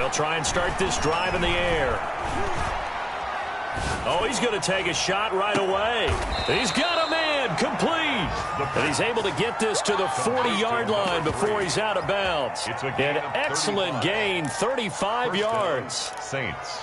They'll try and start this drive in the air. Oh, he's going to take a shot right away. He's got a man complete. And he's able to get this to the 40-yard line before he's out of bounds. An excellent gain, 35 yards. Saints.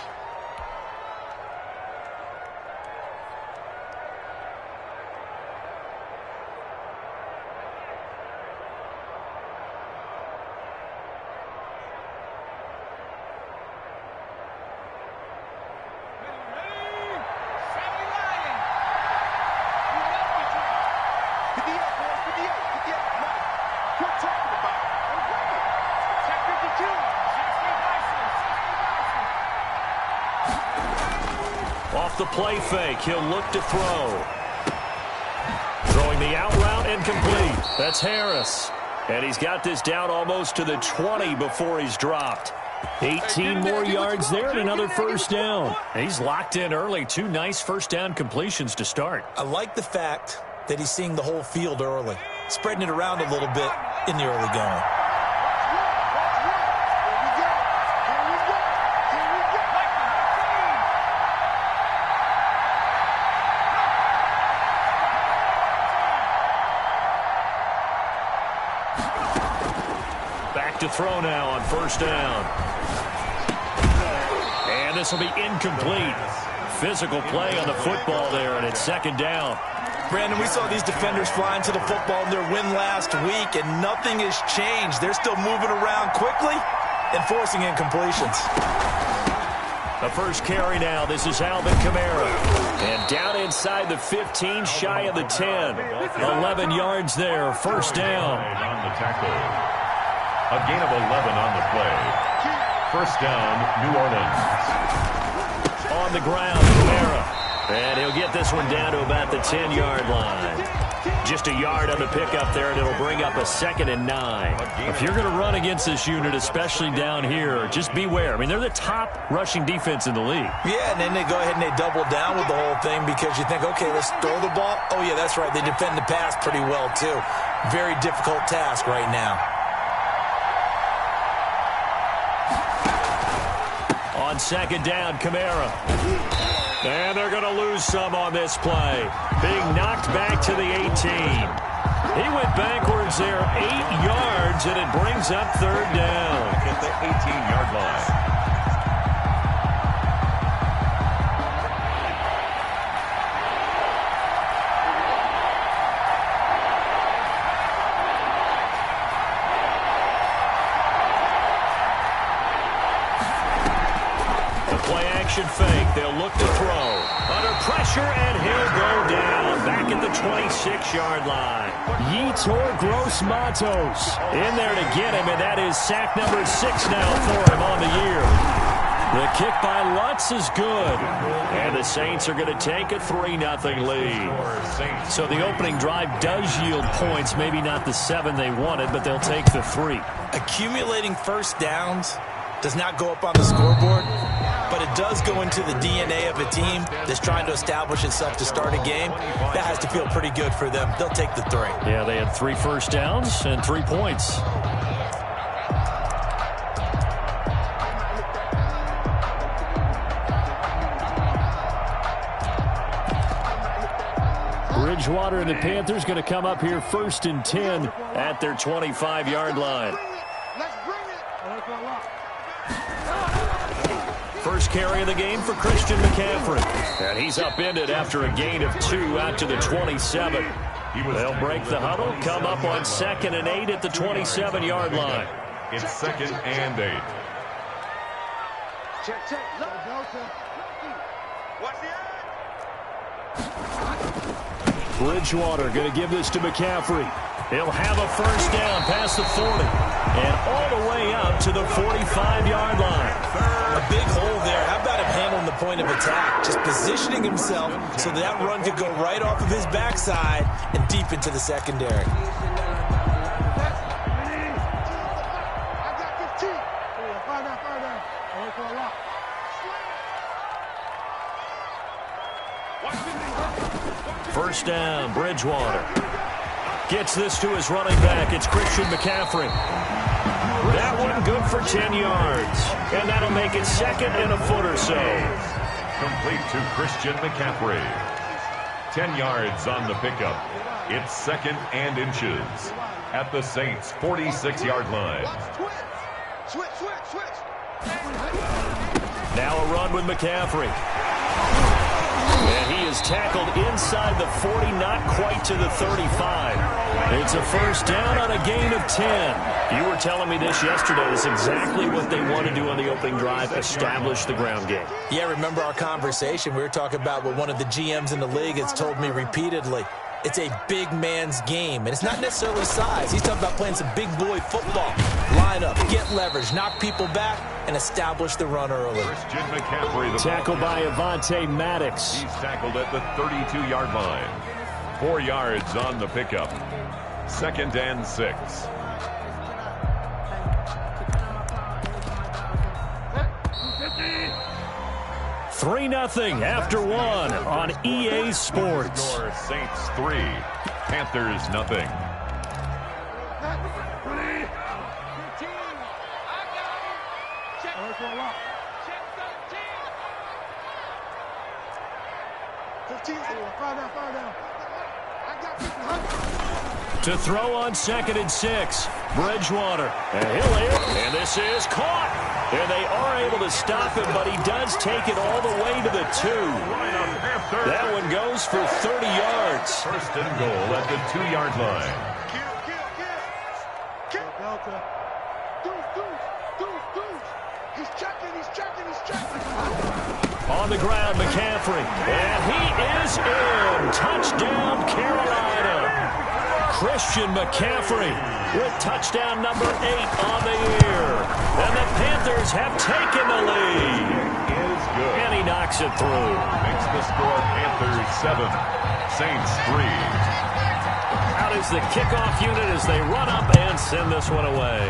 Off the play fake, he'll look to throw. Throwing the out route incomplete. That's Harris. And he's got this down almost to the 20 before he's dropped. 18 more yards there and another first down. He's locked in early. 2 nice first down completions to start. I like the fact that he's seeing the whole field early, spreading it around a little bit in the early going. Back to throw now on first down. And this will be incomplete. Physical play on the football there, and it's second down. Brandon, we saw these defenders flying to the football in their win last week, and nothing has changed. They're still moving around quickly and forcing incompletions. The first carry now. This is Alvin Kamara. And down inside the 15, shy of the 10. 11 yards there. First down. On the tackle. A gain of 11 on the play. First down, New Orleans. On the ground, Kamara. And he'll get this one down to about the 10-yard line. Just a yard on the pickup there, and it'll bring up a 2nd and 9. If you're going to run against this unit, especially down here, just beware. I mean, they're the top rushing defense in the league. Yeah, and then they go ahead and they double down with the whole thing because you think, okay, let's throw the ball. Oh, yeah, that's right. They defend the pass pretty well, too. Very difficult task right now. On second down, Kamara. And they're going to lose some on this play. Being knocked back to the 18. He went backwards there 8 yards, and it brings up third down. At the 18-yard line. Fake. They'll look to throw. Under pressure, and he'll go down. Back at the 26-yard line. Yetur Gross-Matos in there to get him, and that is sack number 6 now for him on the year. The kick by Lutz is good. And the Saints are going to take a 3-0 lead. So the opening drive does yield points. Maybe not the 7 they wanted, but they'll take the 3. Accumulating first downs does not go up on the scoreboard, but it does go into the DNA of a team that's trying to establish itself to start a game. That has to feel pretty good for them. They'll take the 3. Yeah, they had 3 first downs and 3 points. Bridgewater and the Panthers going to come up here 1st and 10 at their 25-yard line. First carry of the game for Christian McCaffrey. And he's upended after a gain of 2 out to the 27. They'll break the huddle, come up on 2nd and 8 at the 27-yard line. It's 2nd and 8. Bridgewater going to give this to McCaffrey. He'll have a first down past the 40 and all the way up to the 45-yard line. A big hole there. How about him handling the point of attack? Just positioning himself so that run could go right off of his backside and deep into the secondary. First down, Bridgewater. Gets this to his running back. It's Christian McCaffrey. That one good for 10 yards. And that'll make it 2nd and a foot or so. Complete to Christian McCaffrey. 10 yards on the pickup. It's 2nd and inches at the Saints' 46-yard line. Now a run with McCaffrey. And he is tackled inside the 40, not quite to the 35. It's a first down on a gain of 10. You were telling me this yesterday. It's exactly what they want to do on the opening drive, establish the ground game. Yeah, remember our conversation? We were talking about what one of the GMs in the league has told me repeatedly. It's a big man's game, and it's not necessarily size. He's talking about playing some big boy football. Line up, get leverage, knock people back, and establish the run early. Christian McCaffrey. The tackle by Avonte Maddox. He's tackled at the 32-yard line. 4 yards on the pickup. 2nd and 6. Three 0 after one on EA Sports. Saints 3, Panthers 0. To throw on 2nd and 6. Bridgewater. And he'll hit. And this is caught. And they are able to stop him, but he does take it all the way to the 2. That one goes for 30 yards. 1st and goal at the 2-yard line. On the ground, McCaffrey. And he is in. Touchdown, Carolina. Christian McCaffrey with touchdown number 8 on the year. And the Panthers have taken the lead. Is good. And he knocks it through. Makes the score Panthers 7, Saints 3. Out is the kickoff unit as they run up and send this one away.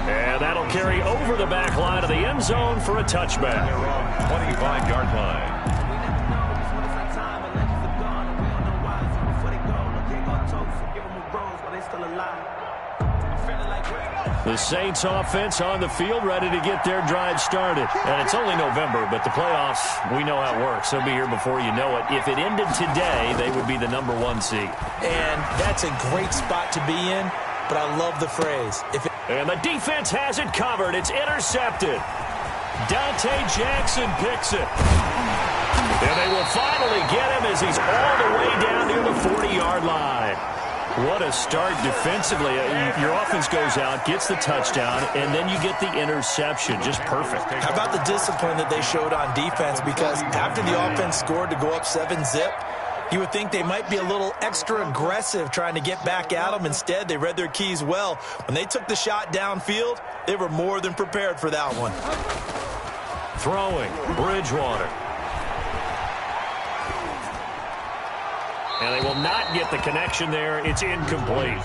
And that'll carry over the back line of the end zone for a touchback. They're on 25-yard line. The Saints offense on the field, ready to get their drive started. And it's only November, but the playoffs, we know how it works. They'll be here before you know it. If it ended today, they would be the number 1 seed. And that's a great spot to be in, but I love the phrase. And the defense has it covered. It's intercepted. Dante Jackson picks it. And they will finally get him as he's all the way down near the 40-yard line. What a start defensively. Your offense goes out, gets the touchdown, and then you get the interception. Just perfect. How about the discipline that they showed on defense? Because after the offense scored to go up 7-zip, you would think they might be a little extra aggressive trying to get back at them. Instead, they read their keys well. When they took the shot downfield, they were more than prepared for that one. Throwing, Bridgewater. And they will not get the connection there. It's incomplete.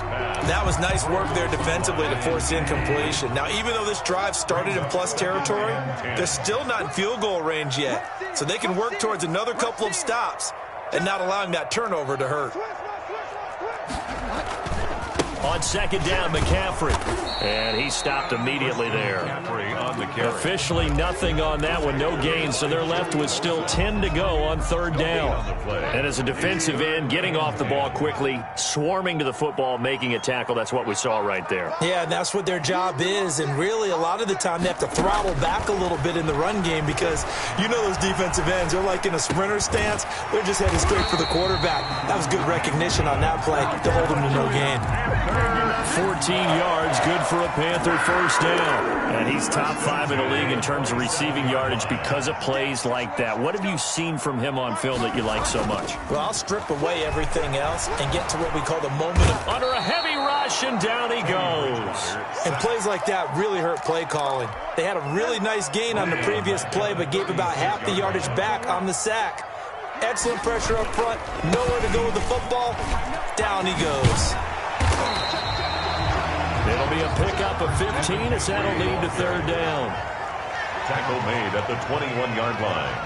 That was nice work there defensively to force incompletion. Now, even though this drive started in plus territory, they're still not in field goal range yet. So they can work towards another couple of stops and not allowing that turnover to hurt. On 2nd down, McCaffrey. And he stopped immediately there. On the carry. Officially nothing on that one, no gain. So they're left with still 10 to go on 3rd down. And as a defensive end, getting off the ball quickly, swarming to the football, making a tackle. That's what we saw right there. Yeah, and that's what their job is. And really, a lot of the time, they have to throttle back a little bit in the run game because you know those defensive ends, they're like in a sprinter stance. They're just headed straight for the quarterback. That was good recognition on that play to hold them to no gain. 14 yards, good for a Panther first down. And he's top 5 in the league in terms of receiving yardage because of plays like that. What have you seen from him on film that you like so much? Well, I'll strip away everything else and get to what we call the moment of... Under a heavy rush, and down he goes. And plays like that really hurt play calling. They had a really nice gain on the previous play, but gave about half the yardage back on the sack. Excellent pressure up front, nowhere to go with the football. Down he goes. It'll be a pickup of 15 as that'll lead to 3rd down. Tackle made at the 21-yard line.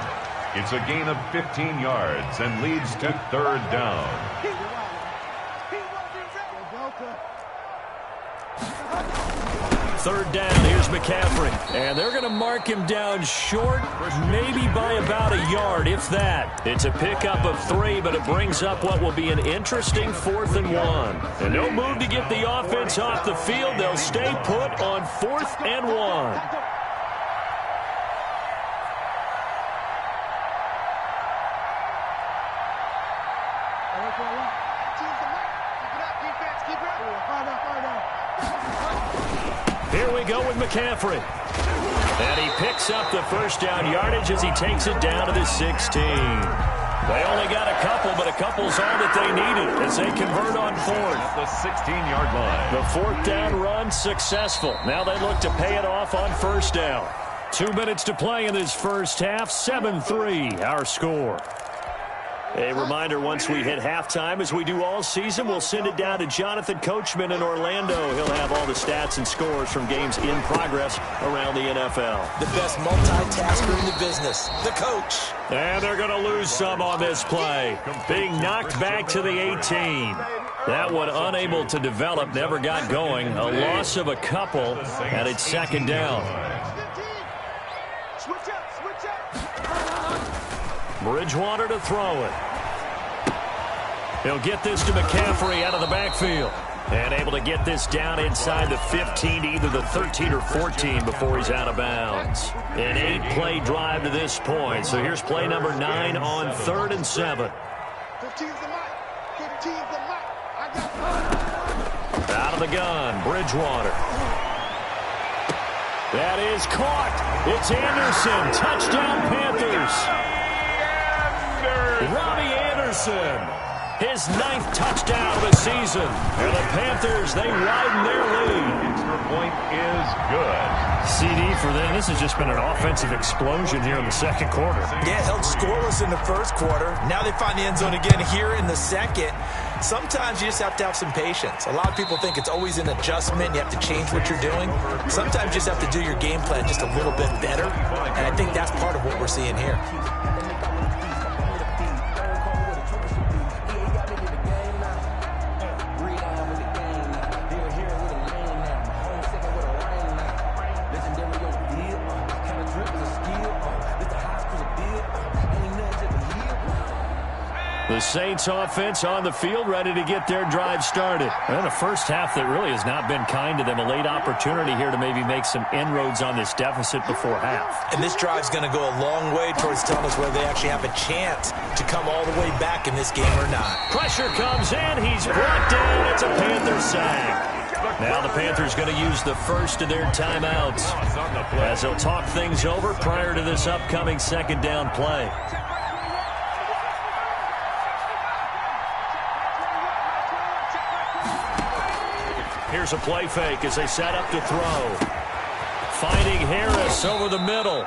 It's a gain of 15 yards and leads to 3rd down. third down. Here's McCaffrey. And they're going to mark him down short, maybe by about a yard, if that. It's a pickup of 3, but it brings up what will be an interesting 4th and 1. And no move to get the offense off the field. They'll stay put on 4th and 1. Here we go with McCaffrey. And he picks up the first down yardage as he takes it down to the 16. They only got a couple, but a couple's all that they needed as they convert on 4th. At the 16-yard line. The 4th down run successful. Now they look to pay it off on 1st down. 2 minutes to play in this first half. 7-3 our score. A reminder, once we hit halftime, as we do all season, we'll send it down to Jonathan Coachman in Orlando. He'll have all the stats and scores from games in progress around the NFL. The best multitasker in the business, the coach. And they're going to lose some on this play. Being knocked back to the 18. That one unable to develop, never got going. A loss of a couple, and it's 2nd down. Bridgewater to throw it. He'll get this to McCaffrey out of the backfield. And able to get this down inside the 15 to either the 13 or 14 before he's out of bounds. An 8-play drive to this point. So here's play number 9 on 3rd and 7. Out of the gun, Bridgewater. That is caught. It's Anderson. Touchdown, Panthers. Robbie Anderson, his 9th touchdown of the season. And the Panthers, they widen their lead. Extra point is good. CD for them. This has just been an offensive explosion here in the 2nd quarter. Yeah, held scoreless in the 1st quarter. Now they find the end zone again here in the 2nd. Sometimes you just have to have some patience. A lot of people think it's always an adjustment. You have to change what you're doing. Sometimes you just have to do your game plan just a little bit better. And I think that's part of what we're seeing here. The Saints offense on the field, ready to get their drive started. And the first half that really has not been kind to them. A late opportunity here to maybe make some inroads on this deficit before half. And this drive's going to go a long way towards telling us whether they actually have a chance to come all the way back in this game or not. Pressure comes in. He's brought down. It's a Panther sack. Now the Panthers going to use the first of their timeouts as they'll talk things over prior to this upcoming 2nd down play. Here's a play fake as they set up to throw. Finding Harris over the middle.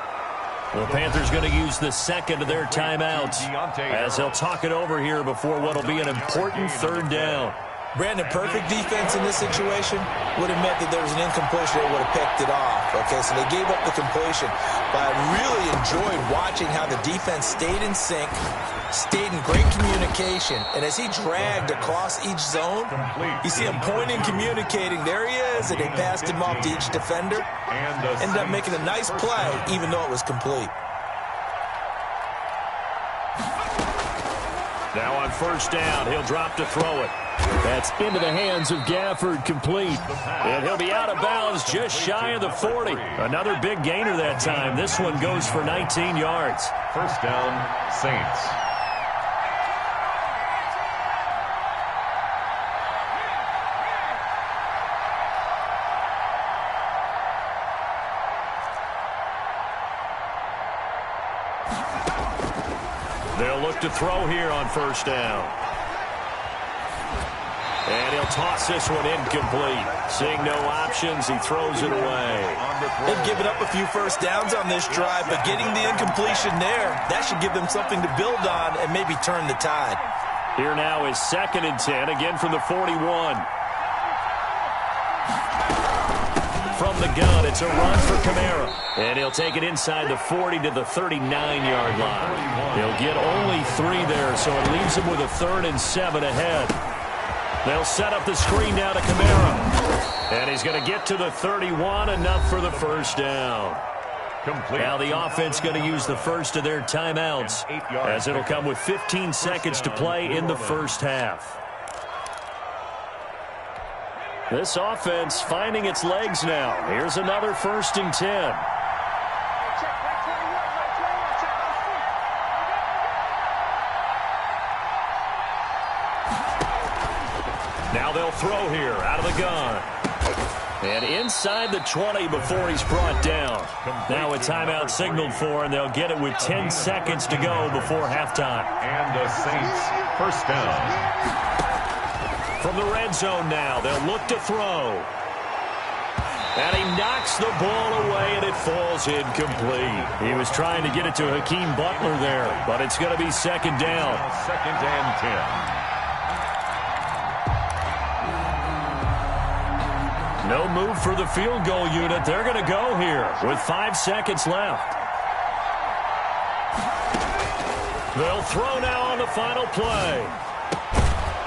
The Panthers going to use the 2nd of their timeouts as they'll talk it over here before what will be an important 3rd down. Brandon, perfect defense in this situation would have meant that there was an incompletion. They would have picked it off. Okay, so they gave up the completion. But I really enjoyed watching how the defense stayed in sync, stayed in great communication. And as he dragged across each zone, you see him pointing, communicating. There he is, and they passed him off to each defender. Ended up making a nice play, even though it was complete. Now on 1st down, he'll drop to throw it. That's into the hands of Gafford, complete. And he'll be out of bounds just shy of the 40. Another big gainer that time. This one goes for 19 yards. 1st down, Saints. They'll look to throw here on 1st down. And he'll toss this one incomplete. Seeing no options, he throws it away. They've given up a few 1st downs on this drive, but getting the incompletion there, that should give them something to build on and maybe turn the tide. Here now is 2nd and 10, again from the 41. From the gun, it's a run for Kamara. And he'll take it inside the 40 to the 39-yard line. He'll get only 3 there, so it leaves him with a 3rd and 7 ahead. They'll set up the screen now to Kamara. And he's going to get to the 31, enough for the first down. Complete. Now the offense going to use the first of their timeouts, as it'll come with 15 seconds to play in the first half. This offense finding its legs now. Here's another 1st and 10. Now they'll throw here out of the gun. And inside the 20 before he's brought down. Now a timeout signaled for, and they'll get it with 10 seconds to go before halftime. And the Saints first down. From the red zone now, they'll look to throw. And he knocks the ball away, and it falls incomplete. He was trying to get it to Hakeem Butler there, but it's going to be 2nd down. 2nd and 10. No move for the field goal unit. They're going to go here with 5 seconds left. They'll throw now on the final play.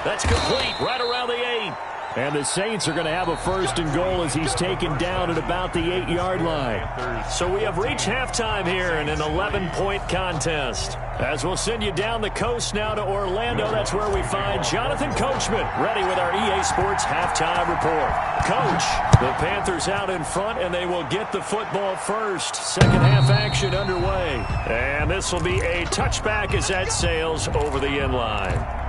That's complete right around the 8. And the Saints are going to have a 1st and goal as he's taken down at about the 8-yard line. So we have reached halftime here in an 11-point contest. As we'll send you down the coast now to Orlando, that's where we find Jonathan Coachman ready with our EA Sports halftime report. Coach, the Panthers out in front, and they will get the football first. Second half action underway. And this will be a touchback as that sails over the end line.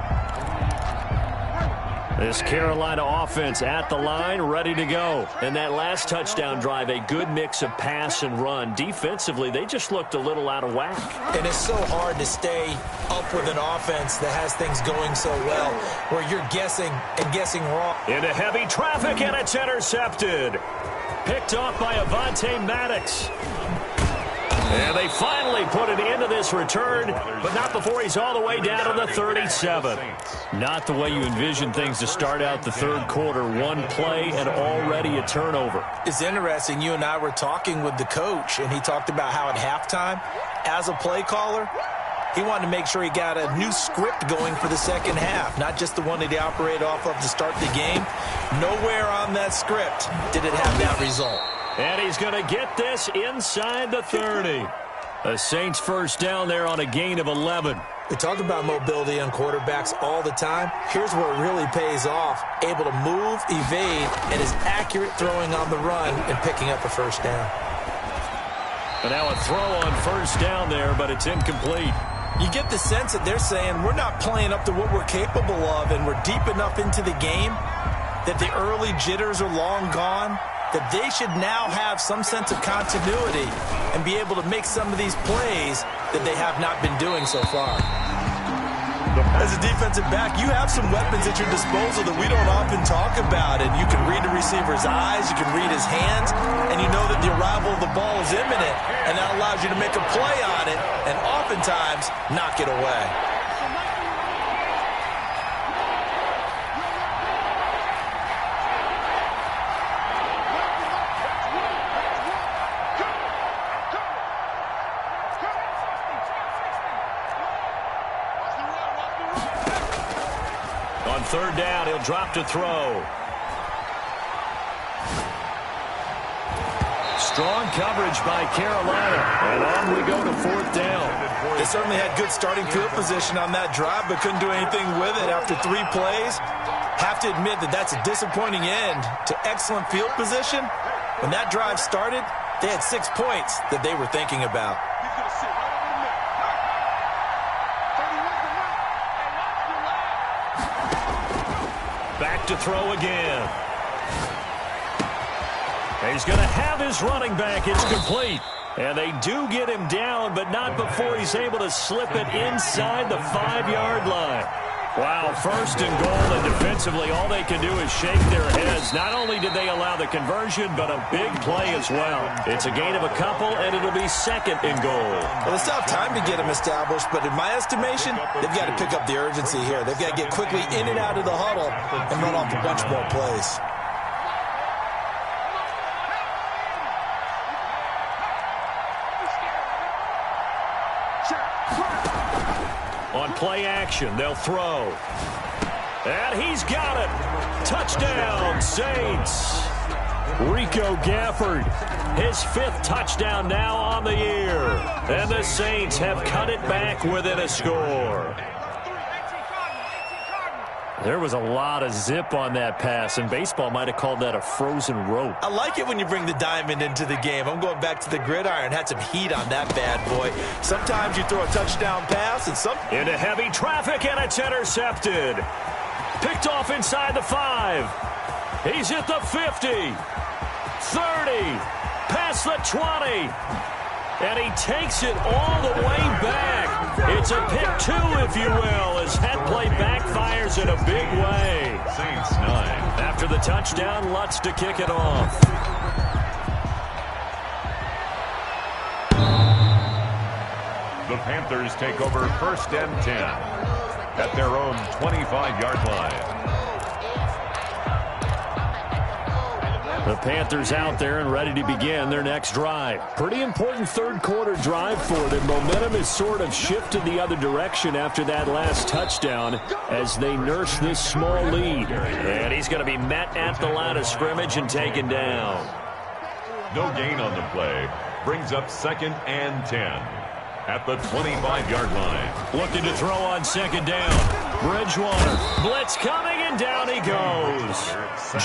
This Carolina offense at the line, ready to go. And that last touchdown drive, a good mix of pass and run. Defensively, they just looked a little out of whack. And it's so hard to stay up with an offense that has things going so well, where you're guessing and guessing wrong. Into heavy traffic, and it's intercepted. Picked off by Avonte Maddox. And they finally put an end to this return, but not before he's all the way down to the 37. Not the way you envision things to start out the third quarter. One play and already a turnover. It's interesting. You and I were talking with the coach, and he talked about how at halftime, as a play caller, he wanted to make sure he got a new script going for the second half, not just the one that he operated off of to start the game. Nowhere on that script did it have that result. And he's going to get this inside the 30. The Saints first down there on a gain of 11. We talk about mobility on quarterbacks all the time. Here's where it really pays off. Able to move, evade, and is accurate throwing on the run and picking up a first down. And now a throw on first down there, but it's incomplete. You get the sense that they're saying we're not playing up to what we're capable of, and we're deep enough into the game that the early jitters are long gone, that they should now have some sense of continuity and be able to make some of these plays that they have not been doing so far. As a defensive back, you have some weapons at your disposal that we don't often talk about, and you can read the receiver's eyes, you can read his hands, and you know that the arrival of the ball is imminent, and that allows you to make a play on it and oftentimes knock it away. Third down, he'll drop to throw. Strong coverage by Carolina. And on we go to fourth down. They certainly had good starting field position on that drive, but couldn't do anything with it after 3 plays. Have to admit that that's a disappointing end to excellent field position. When that drive started, they had 6 points that they were thinking about. Back to throw again. He's going to have his running back. It's complete. And they do get him down, but not before he's able to slip it inside the 5-yard line. Wow, first and goal, and defensively all they can do is shake their heads. Not only did they allow the conversion, but a big play as well. It's a gain of a couple, and it'll be second and goal. Well, they still have time to get them established, but in my estimation, they've got to pick up the urgency here. They've got to get quickly in and out of the huddle and run off a bunch more plays. On play action, they'll throw. And he's got it. Touchdown, Saints. Rico Gafford, his 5th touchdown now on the year. And the Saints have cut it back within a score. There was a lot of zip on that pass, and baseball might have called that a frozen rope. I like it when you bring the diamond into the game. I'm going back to the gridiron. Had some heat on that bad boy. Sometimes you throw a touchdown pass, and some... Into heavy traffic, and it's intercepted. Picked off inside the 5. He's at the 50. 30. Past the 20. And he takes it all the way back. It's a pick 2, if you will, as that play backfires in a big way. Saints 9. After the touchdown, Lutz to kick it off. The Panthers take over 1st and 10 at their own 25-yard line. The Panthers out there and ready to begin their next drive. Pretty important third-quarter drive for them. Momentum has sort of shifted the other direction after that last touchdown as they nurse this small lead. And he's going to be met at the line of scrimmage and taken down. No gain on the play. Brings up 2nd and 10 at the 25-yard line. Looking to throw on 2nd down. Bridgewater. Blitz coming, and down he goes.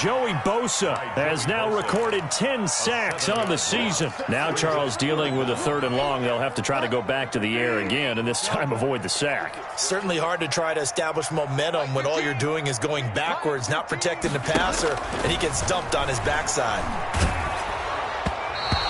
Joey Bosa has now recorded 10 sacks on the season. Now Charles dealing with a 3rd and long. They'll have to try to go back to the air again, and this time avoid the sack. Certainly hard to try to establish momentum when all you're doing is going backwards, not protecting the passer, and he gets dumped on his backside.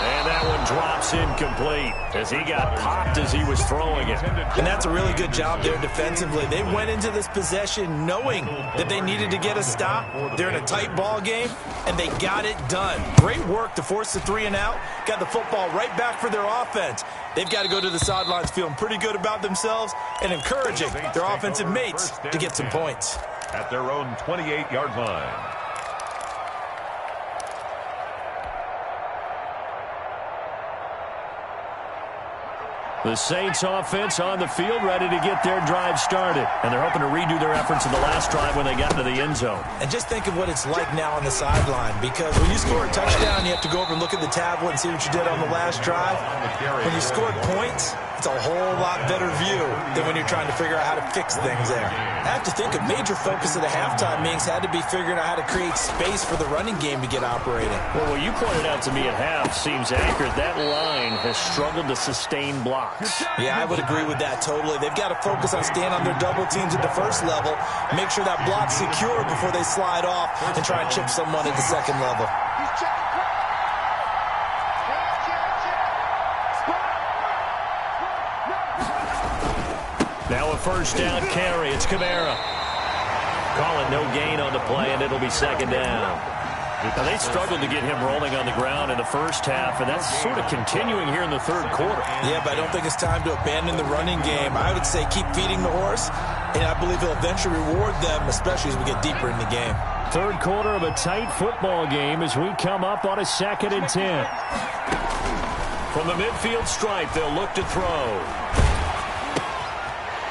And that one drops incomplete as he got popped as he was throwing it. And that's a really good job there defensively. They went into this possession knowing that they needed to get a stop. They're in a tight ball game, and they got it done. Great work to force the 3 and out. Got the football right back for their offense. They've got to go to the sidelines feeling pretty good about themselves and encouraging their offensive mates to get some points. At their own 28-yard line. The Saints offense on the field ready to get their drive started. And they're hoping to redo their efforts in the last drive when they got into the end zone. And just think of what it's like now on the sideline, because when you score a touchdown, you have to go over and look at the tablet and see what you did on the last drive. When you scored points, it's a whole lot better view than when you're trying to figure out how to fix things there. I have to think a major focus of the halftime meetings had to be figuring out how to create space for the running game to get operating. Well, what you pointed out to me at half seems accurate. That line has struggled to sustain blocks. Yeah, I would agree with that totally. They've got to focus on staying on their double teams at the first level, make sure that block's secure before they slide off and try and chip someone at the second level. Now a 1st down carry. It's Kamara. Call it no gain on the play, and it'll be 2nd down. Now, they struggled to get him rolling on the ground in the first half, and that's sort of continuing here in the 3rd quarter. Yeah, but I don't think it's time to abandon the running game. I would say keep feeding the horse, and I believe he'll eventually reward them, especially as we get deeper in the game. 3rd quarter of a tight football game as we come up on a 2nd and 10. From the midfield stripe, they'll look to throw.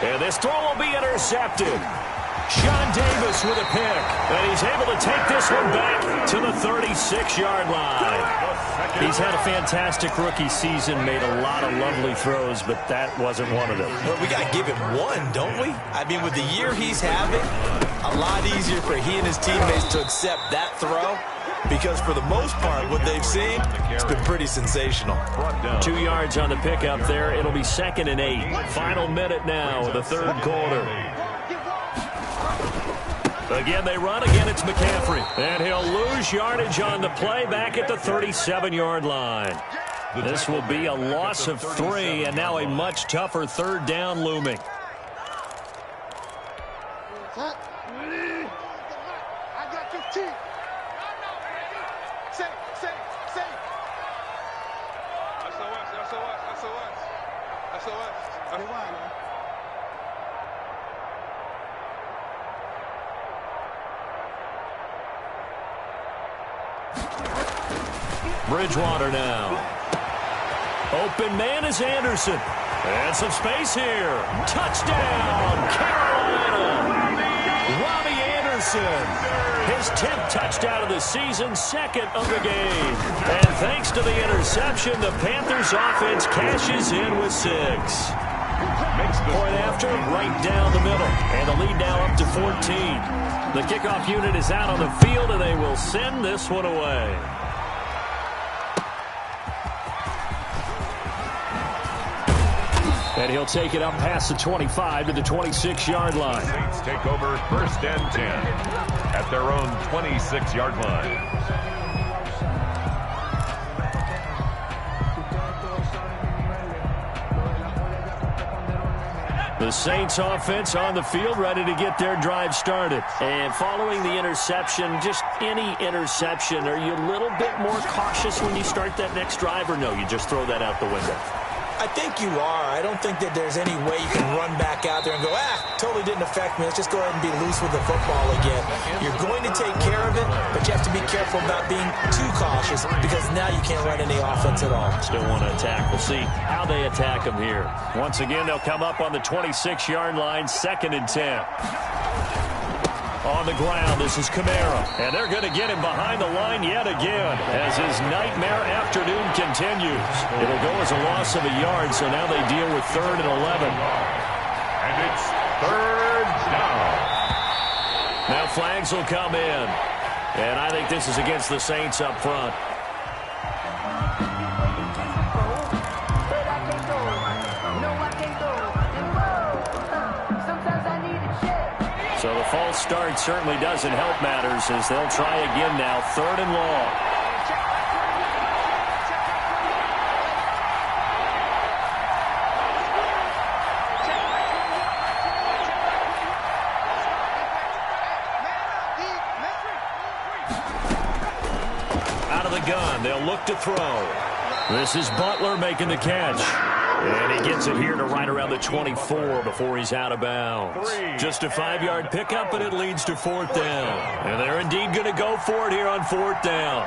And this throw will be intercepted. Sean Davis with a pick. And he's able to take this one back to the 36-yard line. He's had a fantastic rookie season, made a lot of lovely throws, but that wasn't one of them. Well, we got to give him one, don't we? I mean, with the year he's having, a lot easier for he and his teammates to accept that throw. Because for the most part, what they've seen, it's been pretty sensational. 2 yards on the pickup there. It'll be 2nd and 8. Final minute now of the 3rd quarter. Again, they run. Again, it's McCaffrey. And he'll lose yardage on the play back at the 37-yard line. This will be a loss of 3, and now a much tougher 3rd down looming. Bridgewater now. Open man is Anderson. And some space here. Touchdown, Carolina. Robbie Jefferson. His 10th touchdown of the season, second of the game. And thanks to the interception, the Panthers offense cashes in with 6. Point after, right down the middle. And the lead now up to 14. The kickoff unit is out on the field, and they will send this one away. And he'll take it up past the 25 to the 26-yard line. Saints take over 1st and 10 at their own 26-yard line. The Saints offense on the field, ready to get their drive started. And following the interception, just any interception, are you a little bit more cautious when you start that next drive, or no, you just throw that out the window? I think you are. I don't think that there's any way you can run back out there and go, totally didn't affect me. Let's just go ahead and be loose with the football again. You're going to take care of it, but you have to be careful about being too cautious because now you can't run any offense at all. Still want to attack. We'll see how they attack them here. Once again, they'll come up on the 26-yard line, 2nd and 10. On the ground, this is Kamara. And they're going to get him behind the line yet again as his nightmare afternoon continues. It'll go as a loss of a yard, so now they deal with 3rd and 11. And it's 3rd down. Now flags will come in. And I think this is against the Saints up front. So the false start certainly doesn't help matters as they'll try again now, 3rd and long. Out of the gun, they'll look to throw. This is Butler making the catch. And he gets it here to right around the 24 before he's out of bounds. Just a 5-yard pickup, but it leads to 4th down. And they're indeed going to go for it here on 4th down.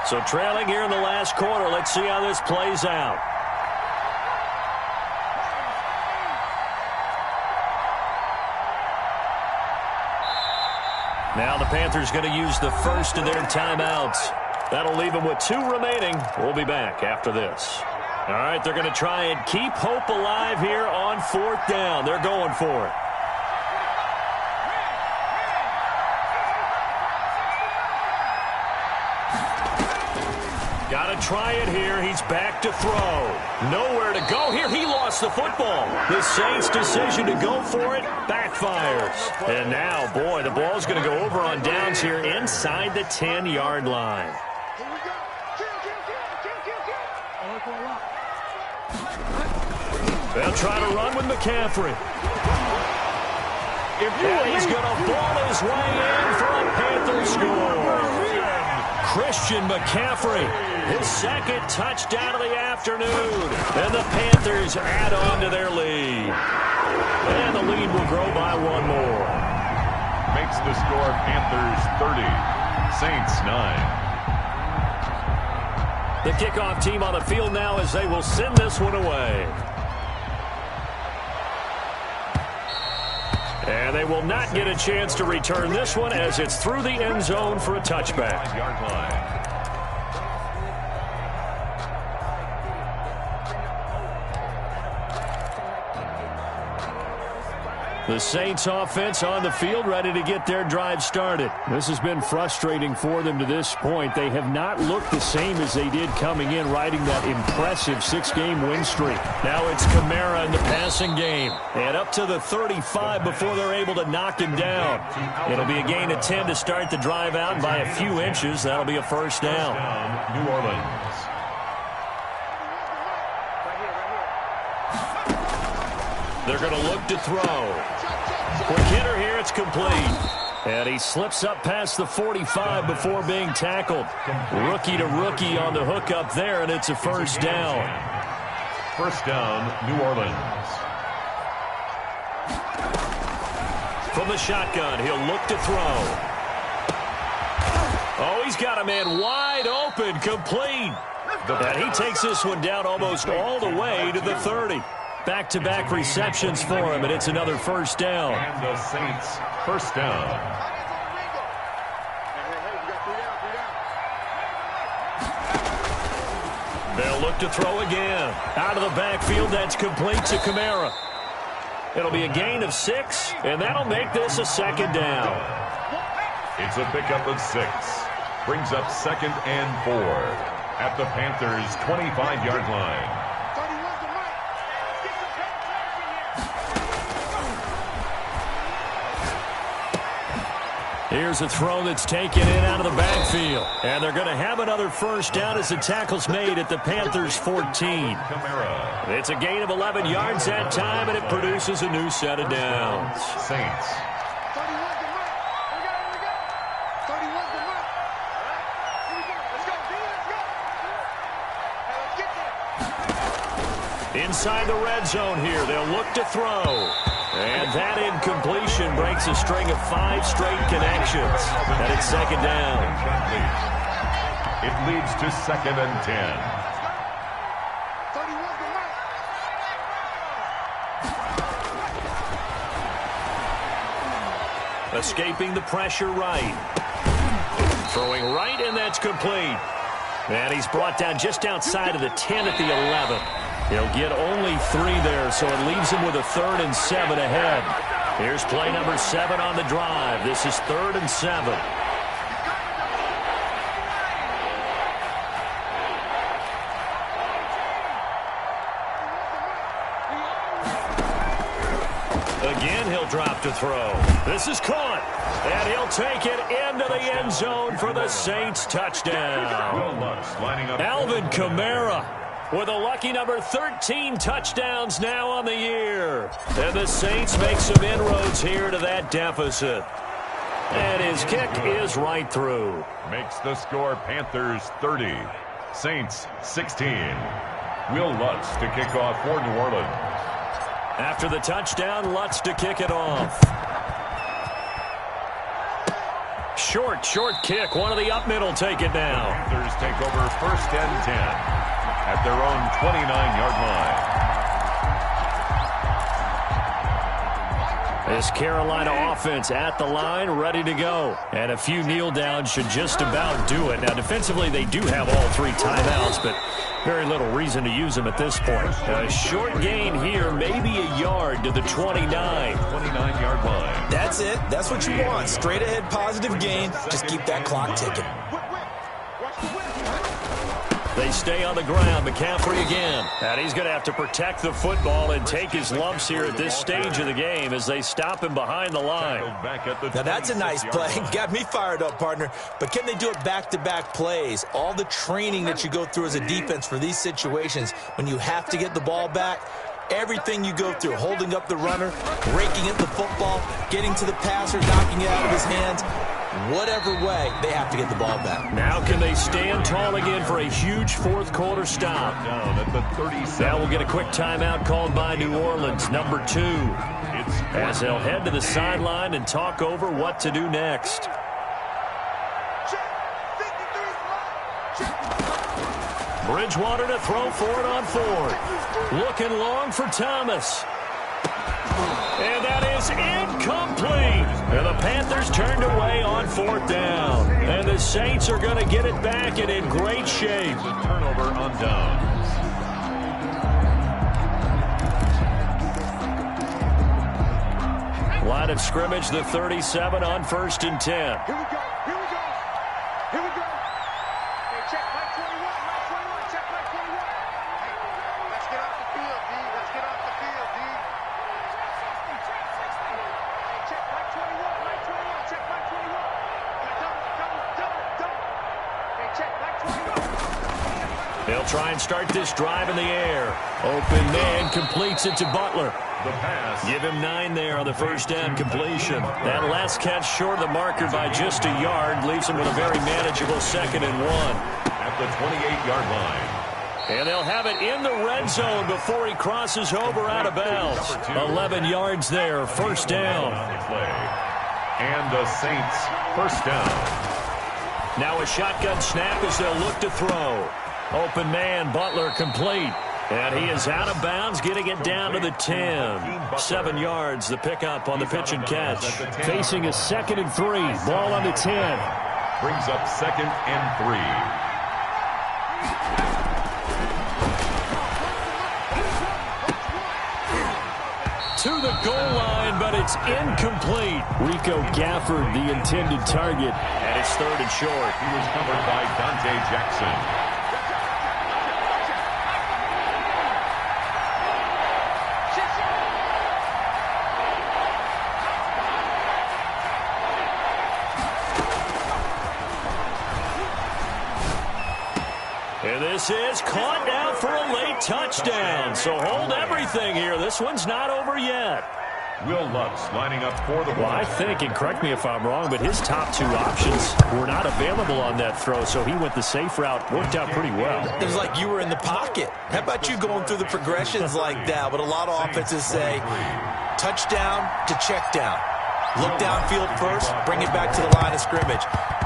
So trailing here in the last quarter, let's see how this plays out. Now the Panthers going to use the first of their timeouts. That'll leave them with 2 remaining. We'll be back after this. All right, they're going to try and keep hope alive here on 4th down. They're going for it. Got to try it here. He's back to throw. Nowhere to go here. He lost the football. The Saints' decision to go for it backfires. And now, boy, the ball's going to go over on downs here inside the 10-yard line. They'll try to run with McCaffrey. And he's going to ball his way in for a Panther score. Christian McCaffrey, his 2nd touchdown of the afternoon. And the Panthers add on to their lead. And the lead will grow by 1 more. Makes the score Panthers 30, Saints 9. The kickoff team on the field now as they will send this one away. And they will not get a chance to return this one as it's through the end zone for a touchback. 5-yard line. The Saints offense on the field ready to get their drive started. This has been frustrating for them to this point. They have not looked the same as they did coming in, riding that impressive 6-game win streak. Now it's Kamara in the passing game. And up to the 35 before they're able to knock him down. It'll be a gain of 10 to start the drive out, and by a few inches, that'll be a 1st down. New Orleans. They're going to look to throw. Quick hitter here, it's complete. And he slips up past the 45 before being tackled. Rookie to rookie on the hook up there, and it's a 1st down. 1st down, New Orleans. From the shotgun, he'll look to throw. Oh, he's got a man wide open, complete. And he takes this one down almost all the way to the 30. Back-to-back receptions for him, and it's another 1st down. And the Saints, 1st down. They'll look to throw again. Out of the backfield, that's complete to Kamara. It'll be a gain of 6, and that'll make this a second down. It's a pickup of 6. Brings up 2nd and 4 at the Panthers' 25-yard line. Here's a throw that's taken in out of the backfield. And they're going to have another first down as the tackle's made at the Panthers' 14. It's a gain of 11 yards that time, and it produces a new set of downs. Saints. Inside the red zone here, they'll look to throw. And that incompletion breaks a string of 5 straight connections. And it's second down. It leads to 2nd and 10. Escaping the pressure right. Throwing right, and that's complete. And he's brought down just outside of the 10 at the 11. He'll get only 3 there, so it leaves him with a 3rd and 7 ahead. Here's play number 7 on the drive. This is 3rd and 7. Again, he'll drop to throw. This is caught, and he'll take it into the end zone for the Saints touchdown. Alvin Kamara with a lucky number 13 touchdowns now on the year. And the Saints make some inroads here to that deficit. And his kick is right through. Makes the score Panthers 30, Saints 16. Will Lutz to kick off for New Orleans. After the touchdown, Lutz to kick it off. Short kick. One of the up middle take it now. Panthers take over 1st and 10. At their own 29-yard line. This Carolina offense at the line, ready to go. And a few kneel downs should just about do it. Now, defensively, they do have all 3 timeouts, but very little reason to use them at this point. A short gain here, maybe a yard to the 29-yard line. That's it. That's what you want. Straight ahead, positive gain. Just keep that clock ticking. They stay on the ground. McCaffrey again. And he's going to have to protect the football and take his lumps here at this stage of the game as they stop him behind the line. Now, that's a nice play. Got me fired up, partner. But can they do it back-to-back plays? All the training that you go through as a defense for these situations, when you have to get the ball back, everything you go through, holding up the runner, breaking at the football, getting to the passer, knocking it out of his hands, whatever way, they have to get the ball back. Now can they stand tall again for a huge 4th quarter stop? Down at the 37. Now we'll get a quick timeout called by New Orleans, number 2. As they'll head to the sideline and talk over what to do next. Bridgewater to throw for it on 4th. Looking long for Thomas. And that is incomplete. And the Panthers turned away on 4th down. And the Saints are going to get it back and in great shape. A turnover on downs. Line of scrimmage, the 37 on 1st and 10. Here we go. Hey, check Mike 21. Check Mike 21. Hey, let's get off the field, D. Let's get off the field, D. Hey, check Mike 21. Check Mike 21. Double. Hey, check Mike 21. They'll try and start this drive in the air. Open man completes it to Butler. The pass. Give him 9 there on the first down completion. That last catch short of the marker by just a yard leaves him with a very manageable 2nd and 1. At the 28-yard line. And they'll have it in the red zone before he crosses over out of bounds. 11 yards there, first down. And the Saints first down. Now a shotgun snap as they'll look to throw. Open man, Butler complete. And he is out of bounds, getting it down to the 10. 7 yards, the pickup on the pitch and catch. Facing a 2nd and 3. Ball on the 10. Brings up 2nd and 3. to the goal line, but it's incomplete. Rico Gafford, the intended target. And it's 3rd and short. He was covered by Dante Jackson. And this is caught down for a late touchdown. So hold everything here. This one's not over yet. Will Lutz lining up for the Well, I think, and correct me if I'm wrong, but his top 2 options were not available on that throw, so he went the safe route. Worked out pretty well. It was like you were in the pocket. How about you going through the progressions like that? But a lot of offenses say touchdown to check down. Look downfield first, bring it back to the line of scrimmage.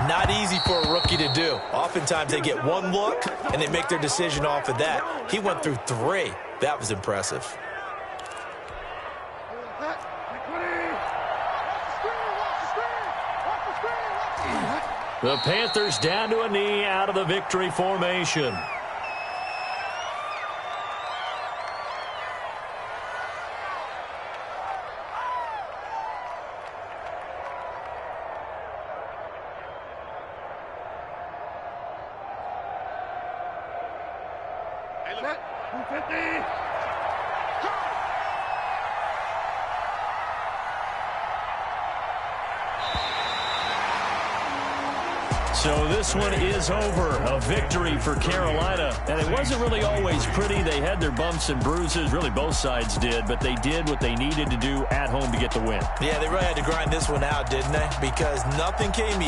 Not easy for a rookie to do. Oftentimes they get 1 look, and they make their decision off of that. He went through 3. That was impressive. The Panthers down to a knee out of the victory formation. So this one is over. A victory for Carolina. And it wasn't really always pretty. They had their bumps and bruises. Really, both sides did. But they did what they needed to do at home to get the win. Yeah, they really had to grind this one out, didn't they? Because nothing came easy.